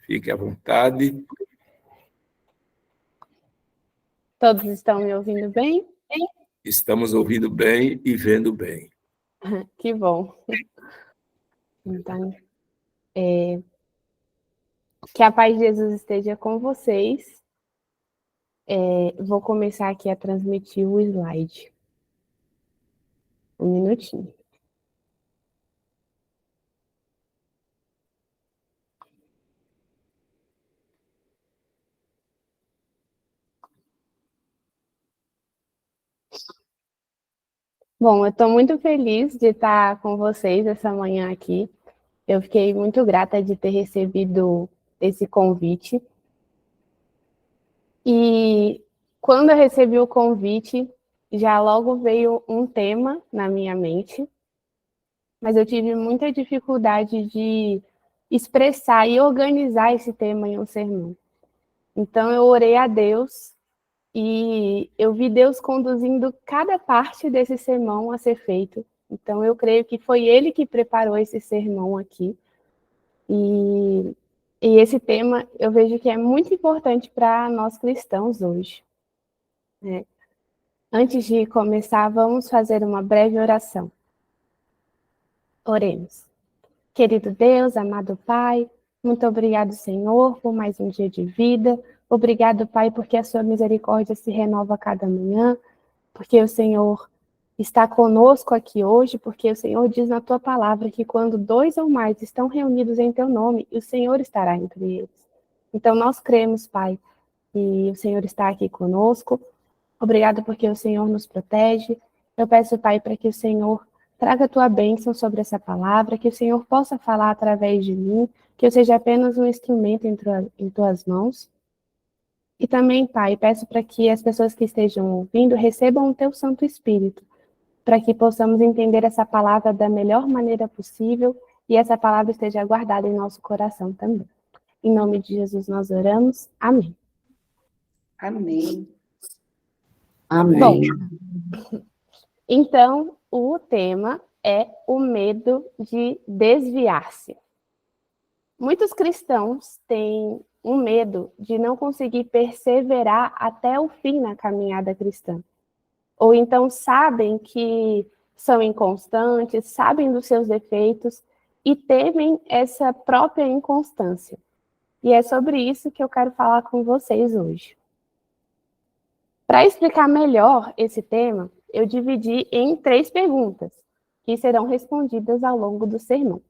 Fique à vontade. Todos estão me ouvindo bem? Estamos ouvindo bem e vendo bem. Que bom. Então, que a paz de Jesus esteja com vocês. Vou começar aqui a transmitir o slide. Um minutinho. Bom, eu estou muito feliz de estar com vocês essa manhã aqui. Eu fiquei muito grata de ter recebido esse convite. E quando eu recebi o convite, já logo veio um tema na minha mente, mas eu tive muita dificuldade de expressar e organizar esse tema em um sermão. Então eu orei a Deus e eu vi Deus conduzindo cada parte desse sermão a ser feito. Então eu creio que foi Ele que preparou esse sermão aqui. E esse tema eu vejo que é muito importante para nós cristãos hoje, né? Antes de começar, vamos fazer uma breve oração. Oremos. Querido Deus, amado Pai, muito obrigado, Senhor, por mais um dia de vida. Obrigado, Pai, porque a sua misericórdia se renova a cada manhã, porque o Senhor está conosco aqui hoje, porque o Senhor diz na tua palavra que quando 2 ou mais estão reunidos em teu nome, o Senhor estará entre eles. Então nós cremos, Pai, que o Senhor está aqui conosco. Obrigado porque o Senhor nos protege. Eu peço, Pai, para que o Senhor traga a tua bênção sobre essa palavra, que o Senhor possa falar através de mim, que eu seja apenas um instrumento em tuas mãos. E também, Pai, peço para que as pessoas que estejam ouvindo recebam o teu Santo Espírito, para que possamos entender essa palavra da melhor maneira possível e essa palavra esteja guardada em nosso coração também. Em nome de Jesus nós oramos. Amém. Amém. Bom, então o tema é o medo de desviar-se. Muitos cristãos têm um medo de não conseguir perseverar até o fim na caminhada cristã. Ou então sabem que são inconstantes, sabem dos seus defeitos e temem essa própria inconstância. E é sobre isso que eu quero falar com vocês hoje. Para explicar melhor esse tema, eu dividi em 3 perguntas, que serão respondidas ao longo do sermão.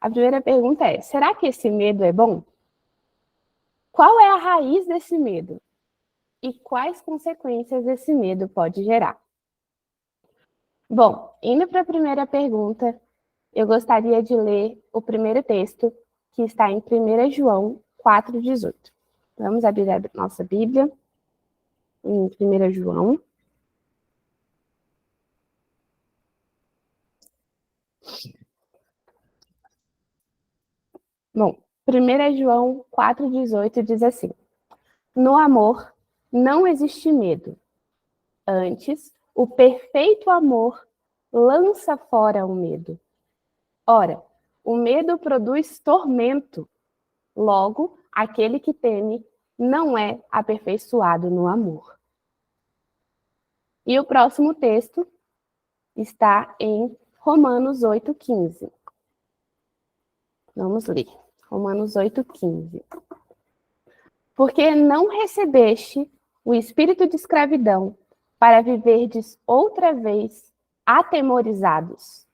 A primeira pergunta é: será que esse medo é bom? Qual é a raiz desse medo? E quais consequências esse medo pode gerar? Bom, indo para a primeira pergunta, eu gostaria de ler o primeiro texto, que está em 1 João 4,18. Vamos abrir a nossa Bíblia em 1 João. Bom, 1 João 4,18 diz assim: no amor não existe medo. Antes, o perfeito amor lança fora o medo. Ora, o medo produz tormento. Logo, aquele que teme não é aperfeiçoado no amor. E o próximo texto está em Romanos 8,15. Vamos ler. Romanos 8,15. Porque não recebeste o espírito de escravidão para viverdes outra vez atemorizados,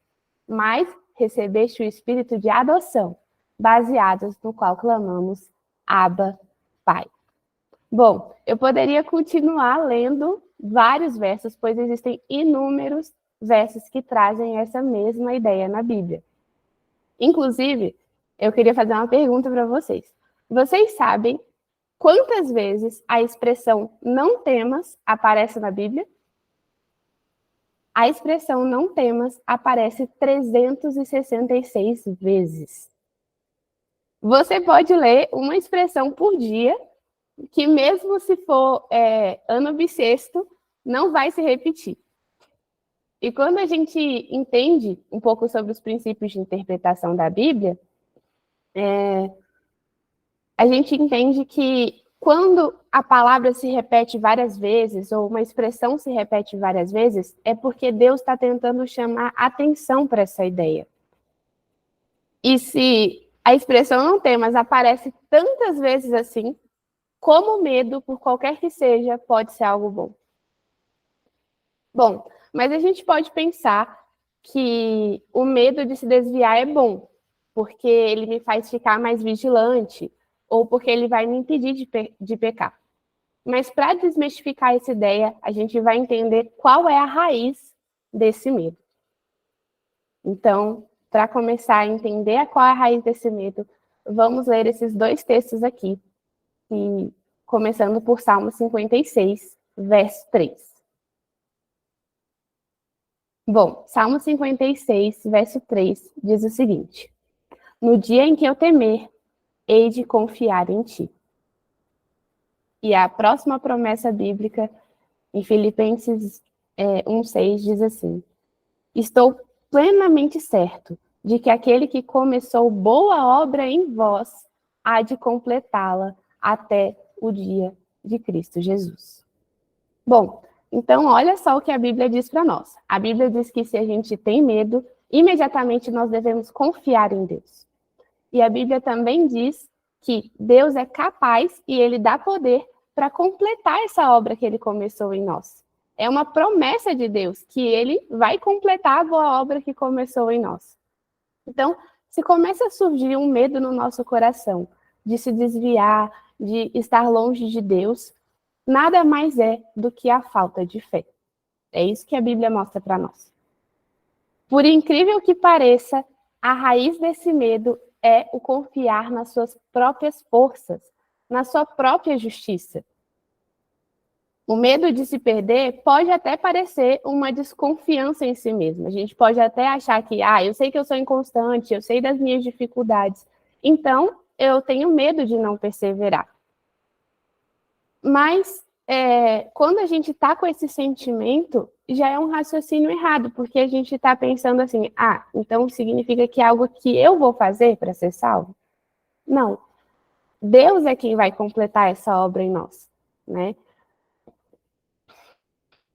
mas recebeste o espírito de adoção, baseados no qual clamamos Abba, Pai. Bom, eu poderia continuar lendo vários versos, pois existem inúmeros versos que trazem essa mesma ideia na Bíblia. Inclusive, eu queria fazer uma pergunta para vocês. Vocês sabem quantas vezes a expressão não temas aparece na Bíblia? A expressão não temas aparece 366 vezes. Você pode ler uma expressão por dia, que mesmo se for ano bissexto, não vai se repetir. E quando a gente entende um pouco sobre os princípios de interpretação da Bíblia, a gente entende que quando a palavra se repete várias vezes, ou uma expressão se repete várias vezes, é porque Deus está tentando chamar atenção para essa ideia. E se a expressão não tem, mas aparece tantas vezes assim, como o medo, por qualquer que seja, pode ser algo bom. Bom, mas a gente pode pensar que o medo de se desviar é bom, porque ele me faz ficar mais vigilante, ou porque ele vai me impedir de pecar. Mas para desmistificar essa ideia, a gente vai entender qual é a raiz desse medo. Então, para começar a entender qual é a raiz desse medo, vamos ler esses dois textos aqui, começando por Salmo 56, verso 3. Bom, Salmo 56, verso 3, diz o seguinte: No dia em que eu temer, hei de confiar em ti. E a próxima promessa bíblica, em Filipenses 1,6, diz assim: Estou plenamente certo de que aquele que começou boa obra em vós há de completá-la até o dia de Cristo Jesus. Bom, então olha só o que a Bíblia diz para nós. A Bíblia diz que se a gente tem medo, imediatamente nós devemos confiar em Deus. E a Bíblia também diz que Deus é capaz e Ele dá poder para completar essa obra que Ele começou em nós. É uma promessa de Deus que Ele vai completar a boa obra que começou em nós. Então, se começa a surgir um medo no nosso coração de se desviar, de estar longe de Deus, nada mais é do que a falta de fé. É isso que a Bíblia mostra para nós. Por incrível que pareça, a raiz desse medo é o confiar nas suas próprias forças, na sua própria justiça. O medo de se perder pode até parecer uma desconfiança em si mesmo. A gente pode até achar que, eu sei que eu sou inconstante, eu sei das minhas dificuldades, então eu tenho medo de não perseverar. Mas quando a gente está com esse sentimento, já é um raciocínio errado, porque a gente está pensando assim, então significa que é algo que eu vou fazer para ser salvo? Não. Deus é quem vai completar essa obra em nós, né?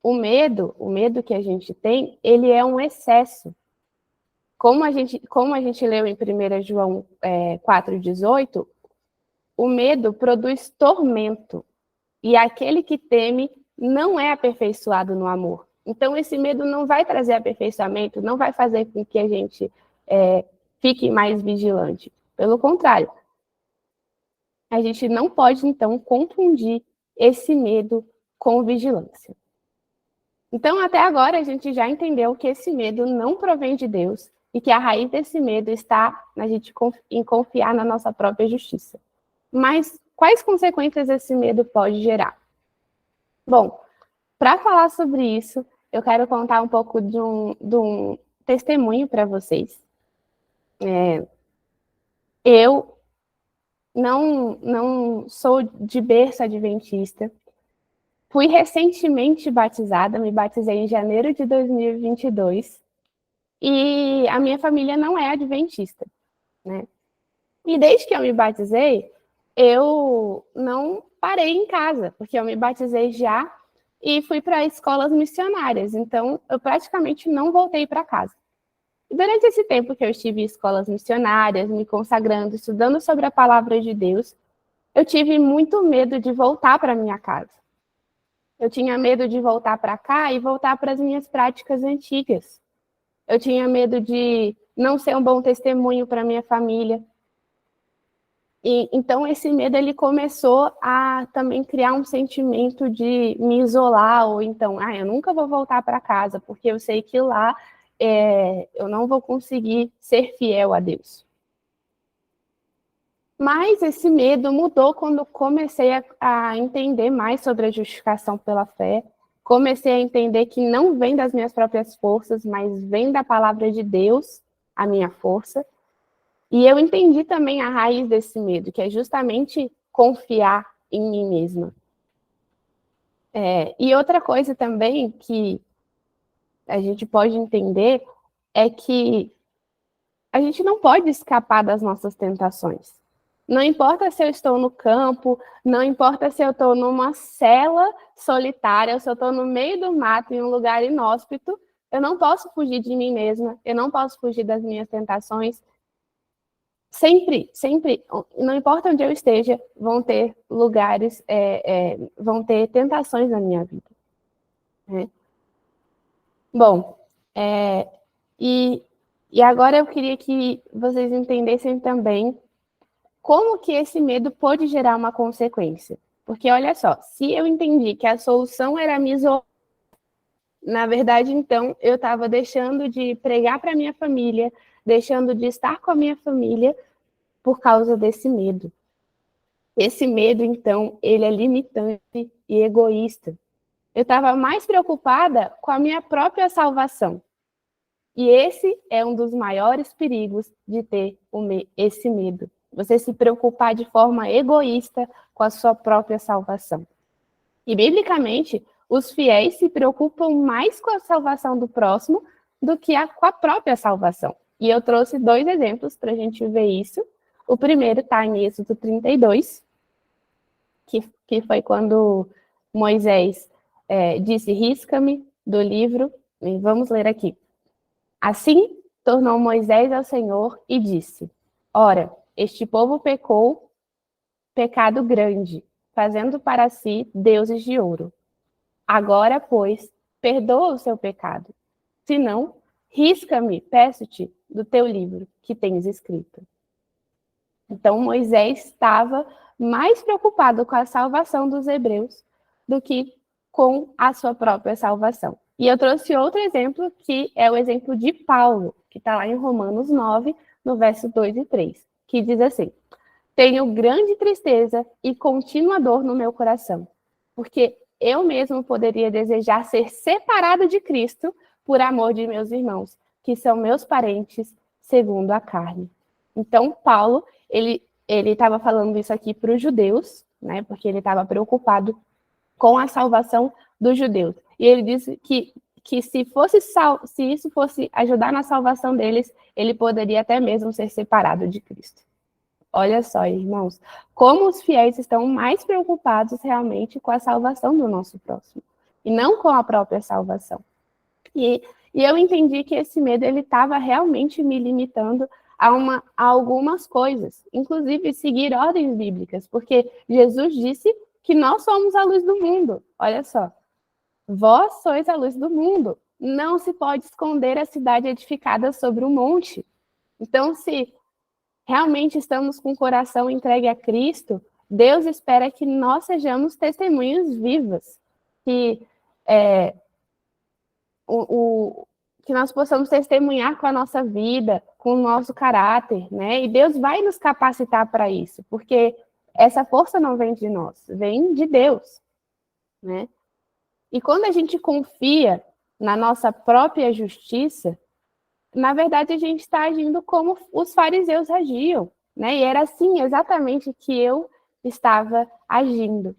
O medo que a gente tem, ele é um excesso. Como a gente leu em 1 João 4,18, o medo produz tormento. E aquele que teme não é aperfeiçoado no amor. Então, esse medo não vai trazer aperfeiçoamento, não vai fazer com que a gente fique mais vigilante. Pelo contrário, a gente não pode, então, confundir esse medo com vigilância. Então, até agora, a gente já entendeu que esse medo não provém de Deus e que a raiz desse medo está em confiar na nossa própria justiça. Mas quais consequências esse medo pode gerar? Bom, para falar sobre isso, eu quero contar um pouco de um testemunho para vocês. Eu não sou de berço adventista. Fui recentemente batizada, me batizei em janeiro de 2022. E a minha família não é adventista, né? E desde que eu me batizei, eu não parei em casa, porque eu me batizei já e fui para escolas missionárias. Então, eu praticamente não voltei para casa. E durante esse tempo que eu estive em escolas missionárias, me consagrando, estudando sobre a palavra de Deus, eu tive muito medo de voltar para minha casa. Eu tinha medo de voltar para cá e voltar para as minhas práticas antigas. Eu tinha medo de não ser um bom testemunho para minha família. E então esse medo ele começou a também criar um sentimento de me isolar, ou então, eu nunca vou voltar para casa, porque eu sei que lá eu não vou conseguir ser fiel a Deus. Mas esse medo mudou quando comecei a entender mais sobre a justificação pela fé. Comecei a entender que não vem das minhas próprias forças, mas vem da palavra de Deus, a minha força. E eu entendi também a raiz desse medo, que é justamente confiar em mim mesma. E outra coisa também que a gente pode entender é que a gente não pode escapar das nossas tentações. Não importa se eu estou no campo, não importa se eu estou numa cela solitária, ou se eu estou no meio do mato, em um lugar inóspito, eu não posso fugir de mim mesma, eu não posso fugir das minhas tentações. Sempre, sempre, não importa onde eu esteja, vão ter lugares, vão ter tentações na minha vida. Né? Bom, e agora eu queria que vocês entendessem também como que esse medo pode gerar uma consequência. Porque, olha só, se eu entendi que a solução era me isolar, na verdade, então, eu estava deixando de pregar para a minha família, deixando de estar com a minha família por causa desse medo. Esse medo, então, ele é limitante e egoísta. Eu estava mais preocupada com a minha própria salvação. E esse é um dos maiores perigos de ter esse medo. Você se preocupar de forma egoísta com a sua própria salvação. E, biblicamente, os fiéis se preocupam mais com a salvação do próximo do que com a própria salvação. E eu trouxe 2 exemplos para a gente ver isso. O primeiro está em Êxodo 32, que foi quando Moisés disse, risca-me do livro. E vamos ler aqui. Assim tornou Moisés ao Senhor e disse, ora, este povo pecou pecado grande, fazendo para si deuses de ouro. Agora, pois, perdoa o seu pecado. Se não, risca-me, peço-te, do teu livro que tens escrito. Então, Moisés estava mais preocupado com a salvação dos hebreus do que com a sua própria salvação. E eu trouxe outro exemplo, que é o exemplo de Paulo, que está lá em Romanos 9, no verso 2 e 3, que diz assim, tenho grande tristeza e contínua dor no meu coração, porque eu mesmo poderia desejar ser separado de Cristo por amor de meus irmãos, que são meus parentes segundo a carne. Então, Paulo, ele estava falando isso aqui para os judeus, né, porque ele estava preocupado com a salvação dos judeus. E ele disse que se isso fosse ajudar na salvação deles, ele poderia até mesmo ser separado de Cristo. Olha só, irmãos, como os fiéis estão mais preocupados realmente com a salvação do nosso próximo, e não com a própria salvação. E eu entendi que esse medo ele estava realmente me limitando a algumas coisas, inclusive seguir ordens bíblicas, porque Jesus disse que nós somos a luz do mundo. Olha só, vós sois a luz do mundo. Não se pode esconder a cidade edificada sobre um monte. Então, se realmente estamos com o coração entregue a Cristo, Deus espera que nós sejamos testemunhas vivas, que que nós possamos testemunhar com a nossa vida, com o nosso caráter, né? E Deus vai nos capacitar para isso, porque essa força não vem de nós, vem de Deus, né? E quando a gente confia na nossa própria justiça, na verdade a gente está agindo como os fariseus agiam, né? E era assim exatamente que eu estava agindo.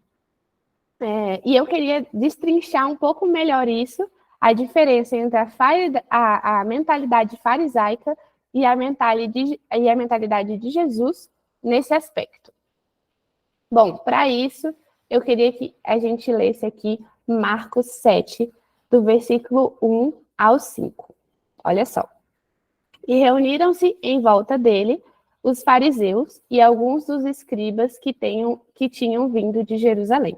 E eu queria destrinchar um pouco melhor isso, a diferença entre a mentalidade farisaica e a mentalidade de Jesus nesse aspecto. Bom, para isso, eu queria que a gente lesse aqui Marcos 7, do versículo 1 ao 5. Olha só. E reuniram-se em volta dele os fariseus e alguns dos escribas que tinham vindo de Jerusalém.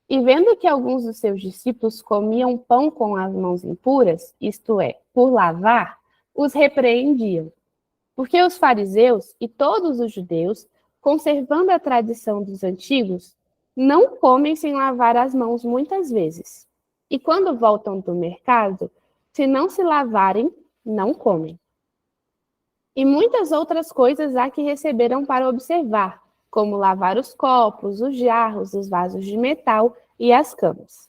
E vendo que alguns dos seus discípulos comiam pão com as mãos impuras, isto é, por lavar, os repreendiam. Porque os fariseus e todos os judeus, conservando a tradição dos antigos, não comem sem lavar as mãos muitas vezes. E quando voltam do mercado, se não se lavarem, não comem. E muitas outras coisas há que receberam para observar, como lavar os copos, os jarros, os vasos de metal e as camas.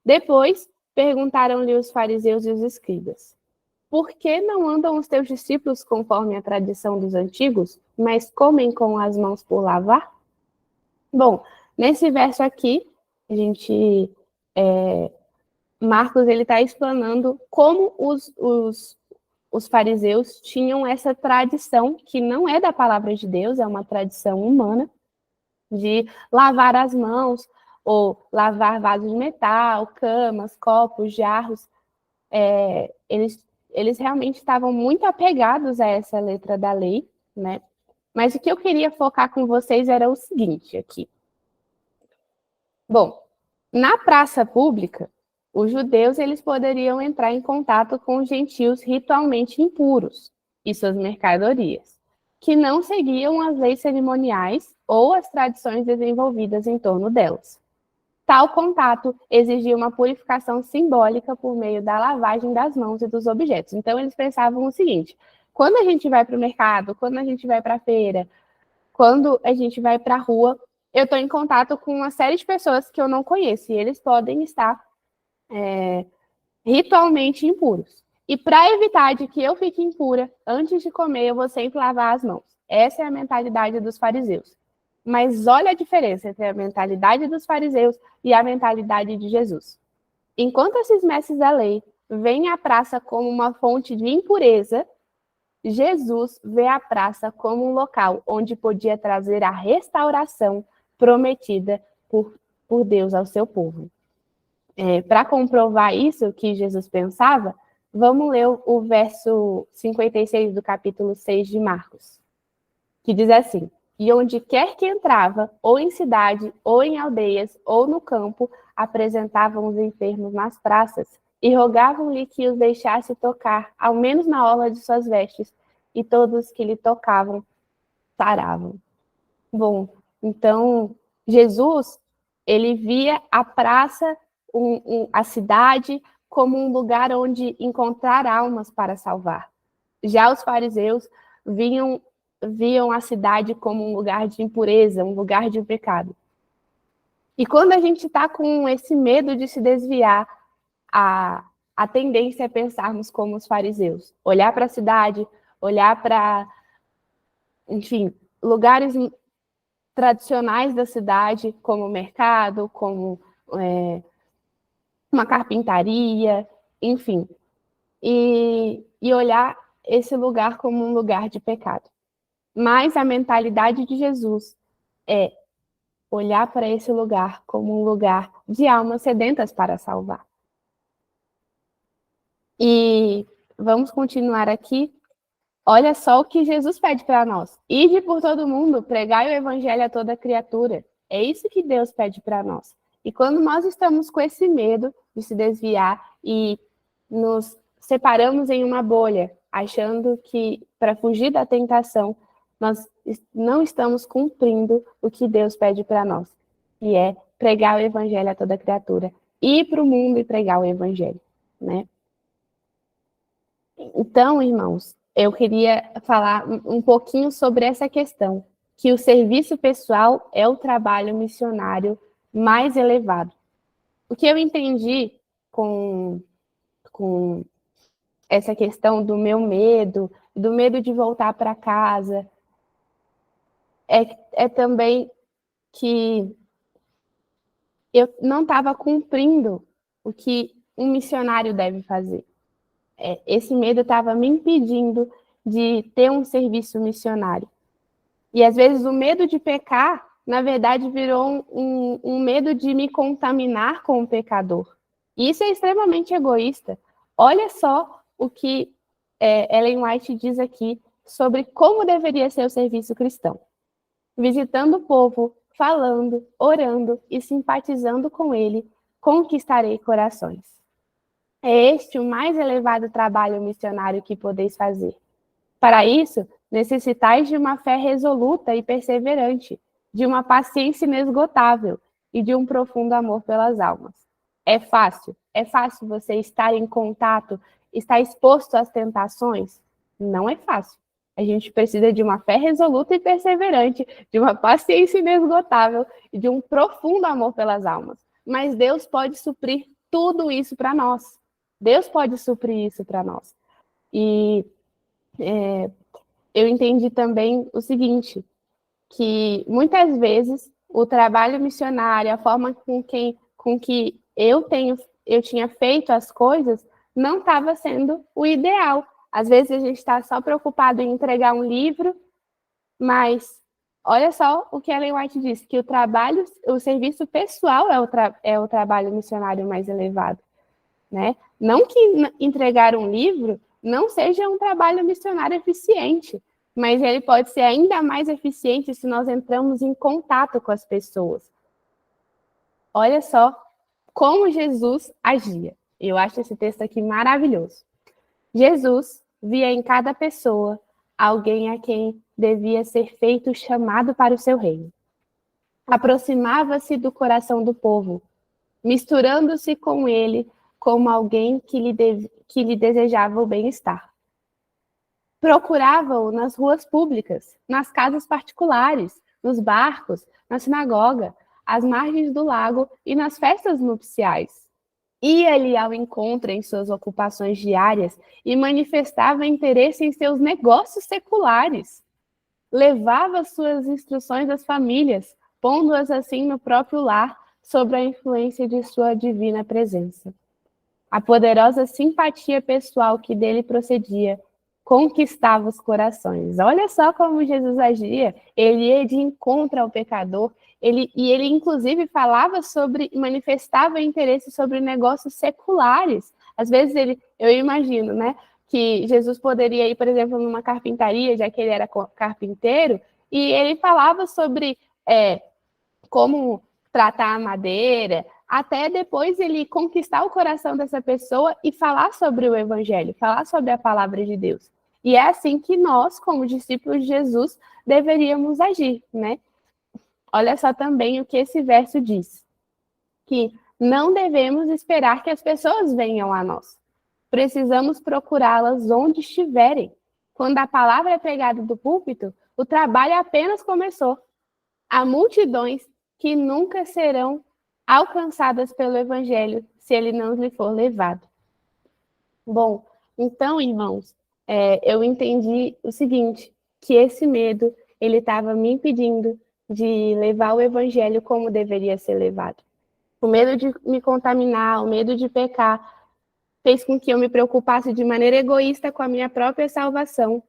Depois, perguntaram-lhe os fariseus e os escribas, por que não andam os teus discípulos conforme a tradição dos antigos, mas comem com as mãos por lavar? Bom, nesse verso aqui, Marcos está explanando como os fariseus tinham essa tradição, que não é da palavra de Deus, é uma tradição humana, de lavar as mãos, ou lavar vasos de metal, camas, copos, jarros. Eles realmente estavam muito apegados a essa letra da lei, né? Mas o que eu queria focar com vocês era o seguinte aqui. Bom, na praça pública, os judeus eles poderiam entrar em contato com os gentios ritualmente impuros e suas mercadorias, que não seguiam as leis cerimoniais ou as tradições desenvolvidas em torno delas. Tal contato exigia uma purificação simbólica por meio da lavagem das mãos e dos objetos. Então, eles pensavam o seguinte: quando a gente vai para o mercado, quando a gente vai para a feira, quando a gente vai para a rua, eu estou em contato com uma série de pessoas que eu não conheço, e eles podem estar ritualmente impuros. E para evitar de que eu fique impura, antes de comer, eu vou sempre lavar as mãos. Essa é a mentalidade dos fariseus. Mas olha a diferença entre a mentalidade dos fariseus e a mentalidade de Jesus. Enquanto esses mestres da lei veem a praça como uma fonte de impureza, Jesus vê a praça como um local onde podia trazer a restauração prometida por Deus ao seu povo. Para comprovar isso que Jesus pensava, vamos ler o verso 56 do capítulo 6 de Marcos, que diz assim: e onde quer que entrava, ou em cidade, ou em aldeias, ou no campo, apresentavam os enfermos nas praças e rogavam-lhe que os deixasse tocar, ao menos na orla de suas vestes, e todos que lhe tocavam saravam. Bom, então, Jesus, ele via a praça, a cidade, como um lugar onde encontrar almas para salvar. Já os fariseus viam a cidade como um lugar de impureza, um lugar de pecado. E quando a gente está com esse medo de se desviar, a tendência é pensarmos como os fariseus. Olhar para a cidade, olhar para, enfim, lugares tradicionais da cidade, como o mercado, como uma carpintaria, enfim. E olhar esse lugar como um lugar de pecado. Mas a mentalidade de Jesus é olhar para esse lugar como um lugar de almas sedentas para salvar. E vamos continuar aqui. Olha só o que Jesus pede para nós. Ide por todo mundo, pregai o evangelho a toda criatura. É isso que Deus pede para nós. E quando nós estamos com esse medo de se desviar e nos separamos em uma bolha, achando que para fugir da tentação, nós não estamos cumprindo o que Deus pede para nós, que é pregar o evangelho a toda criatura, ir para o mundo e pregar o evangelho, né? Então, irmãos, eu queria falar um pouquinho sobre essa questão, que o serviço pessoal é o trabalho missionário mais elevado. O que eu entendi com essa questão do meu medo, do medo de voltar para casa, é também que eu não estava cumprindo o que um missionário deve fazer. Esse medo estava me impedindo de ter um serviço missionário. E às vezes o medo de pecar, na verdade, virou um medo de me contaminar com o pecador. E isso é extremamente egoísta. Olha só o que Ellen White diz aqui sobre como deveria ser o serviço cristão. Visitando o povo, falando, orando e simpatizando com ele, conquistarei corações. É este o mais elevado trabalho missionário que podeis fazer. Para isso, necessitais de uma fé resoluta e perseverante, de uma paciência inesgotável e de um profundo amor pelas almas. É fácil você estar em contato, estar exposto às tentações? Não é fácil. A gente precisa de uma fé resoluta e perseverante, de uma paciência inesgotável e de um profundo amor pelas almas. Mas Deus pode suprir tudo isso para nós. Deus pode suprir isso para nós. E eu entendi também o seguinte, que muitas vezes o trabalho missionário, a forma com que eu tinha feito as coisas, não estava sendo o ideal. Às vezes a gente está só preocupado em entregar um livro, mas olha só o que Ellen White diz, que o serviço pessoal é o trabalho missionário mais elevado, né? Não que entregar um livro não seja um trabalho missionário eficiente, mas ele pode ser ainda mais eficiente se nós entramos em contato com as pessoas. Olha só como Jesus agia. Eu acho esse texto aqui maravilhoso. Jesus via em cada pessoa alguém a quem devia ser feito o chamado para o seu reino. Aproximava-se do coração do povo, misturando-se com ele como alguém que lhe desejava o bem-estar. Procurava-o nas ruas públicas, nas casas particulares, nos barcos, na sinagoga, às margens do lago e nas festas nupciais. Ia-lhe ao encontro em suas ocupações diárias e manifestava interesse em seus negócios seculares. Levava suas instruções às famílias, pondo-as assim no próprio lar, sob a influência de sua divina presença. A poderosa simpatia pessoal que dele procedia conquistava os corações. Olha só como Jesus agia. Ele ia de encontro ao pecador, ele inclusive falava manifestava interesse sobre negócios seculares. Às vezes eu imagino, né, que Jesus poderia ir, por exemplo, numa carpintaria, já que ele era carpinteiro, e ele falava sobre como tratar a madeira, até depois ele conquistar o coração dessa pessoa e falar sobre o evangelho, falar sobre a palavra de Deus. E é assim que nós, como discípulos de Jesus, deveríamos agir, né? Olha só também o que esse verso diz, que não devemos esperar que as pessoas venham a nós. Precisamos procurá-las onde estiverem. Quando a palavra é pregada do púlpito, o trabalho apenas começou. Há multidões que nunca serão alcançadas pelo evangelho se ele não lhe for levado. Bom, então, irmãos, eu entendi o seguinte, que esse medo, ele estava me impedindo de levar o evangelho como deveria ser levado. O medo de me contaminar, o medo de pecar, fez com que eu me preocupasse de maneira egoísta com a minha própria salvação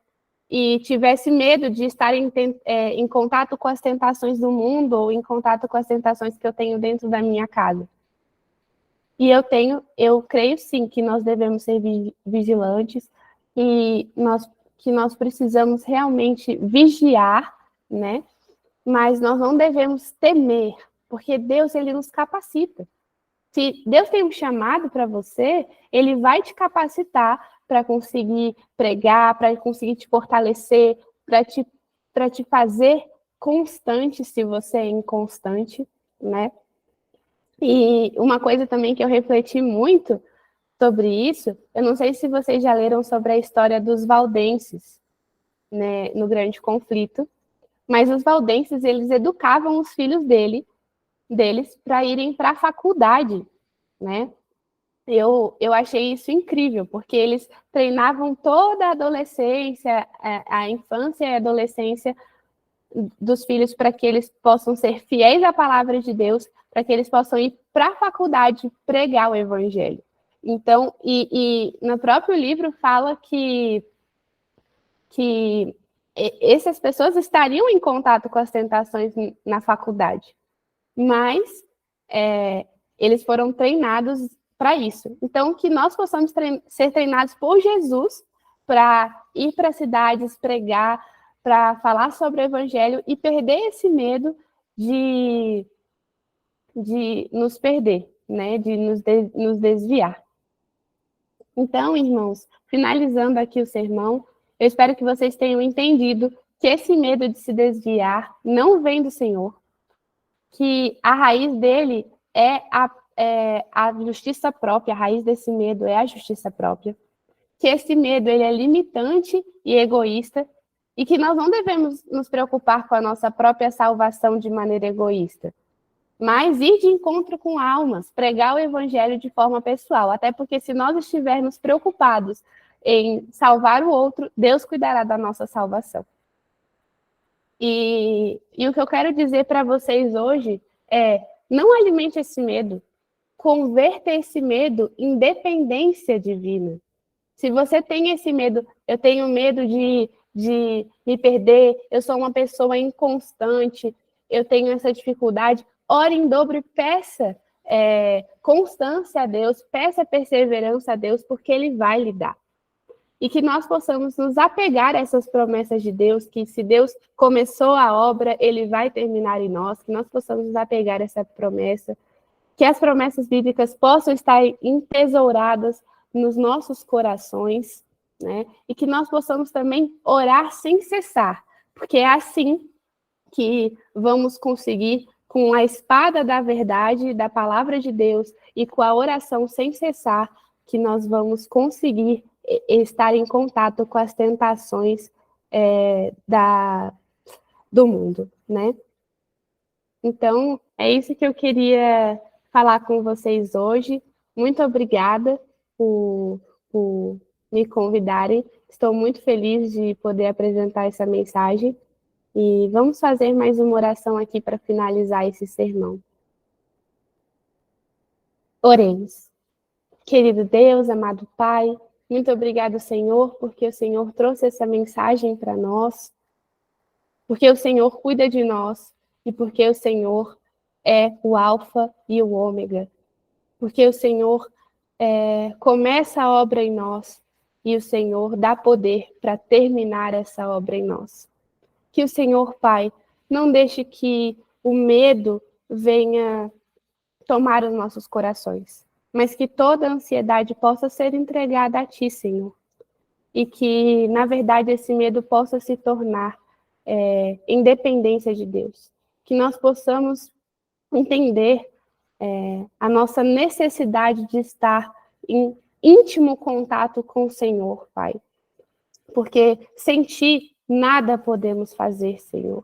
e tivesse medo de estar em contato com as tentações do mundo ou em contato com as tentações que eu tenho dentro da minha casa. E eu creio sim que nós devemos ser vigilantes e que nós precisamos realmente vigiar, né? Mas nós não devemos temer, porque Deus, ele nos capacita. Se Deus tem um chamado para você, ele vai te capacitar para conseguir pregar, para conseguir te fortalecer, para te fazer constante se você é inconstante, né? E uma coisa também que eu refleti muito sobre isso, eu não sei se vocês já leram sobre a história dos valdenses, né, no Grande Conflito, mas os valdenses, eles educavam os filhos deles para irem para a faculdade, né? Eu achei isso incrível, porque eles treinavam toda a adolescência, a infância e a adolescência dos filhos para que eles possam ser fiéis à palavra de Deus, para que eles possam ir para a faculdade pregar o evangelho. Então, e no próprio livro fala que essas pessoas estariam em contato com as tentações na faculdade, mas eles foram treinados para isso. Então, que nós possamos ser treinados por Jesus para ir para cidades, pregar, para falar sobre o evangelho e perder esse medo de nos perder, né? De nos desviar. Então, irmãos, finalizando aqui o sermão, eu espero que vocês tenham entendido que esse medo de se desviar não vem do Senhor, que a raiz dele é a justiça própria, a raiz desse medo é a justiça própria, que esse medo ele é limitante e egoísta, e que nós não devemos nos preocupar com a nossa própria salvação de maneira egoísta, mas ir de encontro com almas, pregar o evangelho de forma pessoal, até porque se nós estivermos preocupados em salvar o outro, Deus cuidará da nossa salvação. E o que eu quero dizer para vocês hoje é, não alimente esse medo, converta esse medo em dependência divina. Se você tem esse medo, eu tenho medo de me perder, eu sou uma pessoa inconstante, eu tenho essa dificuldade, ore em dobro e peça constância a Deus, peça perseverança a Deus, porque Ele vai lhe dar. E que nós possamos nos apegar a essas promessas de Deus, que se Deus começou a obra, Ele vai terminar em nós, que nós possamos nos apegar a essa promessa, que as promessas bíblicas possam estar entesouradas nos nossos corações, né? E que nós possamos também orar sem cessar, porque é assim que vamos conseguir, com a espada da verdade, da palavra de Deus, e com a oração sem cessar, que nós vamos conseguir estar em contato com as tentações do mundo, né? Então, é isso que eu queria falar com vocês hoje. Muito obrigada por me convidarem. Estou muito feliz de poder apresentar essa mensagem. E vamos fazer mais uma oração aqui para finalizar esse sermão. Oremos. Querido Deus, amado Pai, muito obrigado, Senhor, porque o Senhor trouxe essa mensagem para nós, porque o Senhor cuida de nós e porque o Senhor é o Alfa e o Ômega, porque o Senhor começa a obra em nós e o Senhor dá poder para terminar essa obra em nós. Que o Senhor, Pai, não deixe que o medo venha tomar os nossos corações, mas que toda a ansiedade possa ser entregada a Ti, Senhor. E que, na verdade, esse medo possa se tornar independência de Deus. Que nós possamos entender a nossa necessidade de estar em íntimo contato com o Senhor, Pai. Porque sem Ti, nada podemos fazer, Senhor.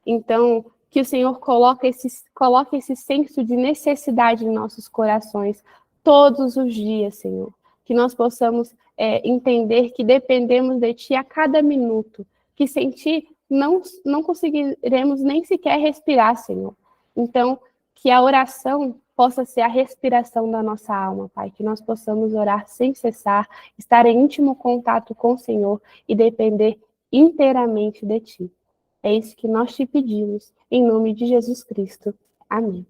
Então, que o Senhor coloque esse senso de necessidade em nossos corações todos os dias, Senhor. Que nós possamos entender que dependemos de Ti a cada minuto. Que sem Ti não conseguiremos nem sequer respirar, Senhor. Então, que a oração possa ser a respiração da nossa alma, Pai. Que nós possamos orar sem cessar, estar em íntimo contato com o Senhor e depender inteiramente de Ti. É isso que nós te pedimos, em nome de Jesus Cristo. Amém.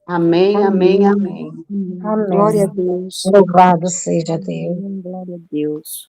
Amém, amém, amém. Glória a Deus. Louvado seja Deus. Glória a Deus.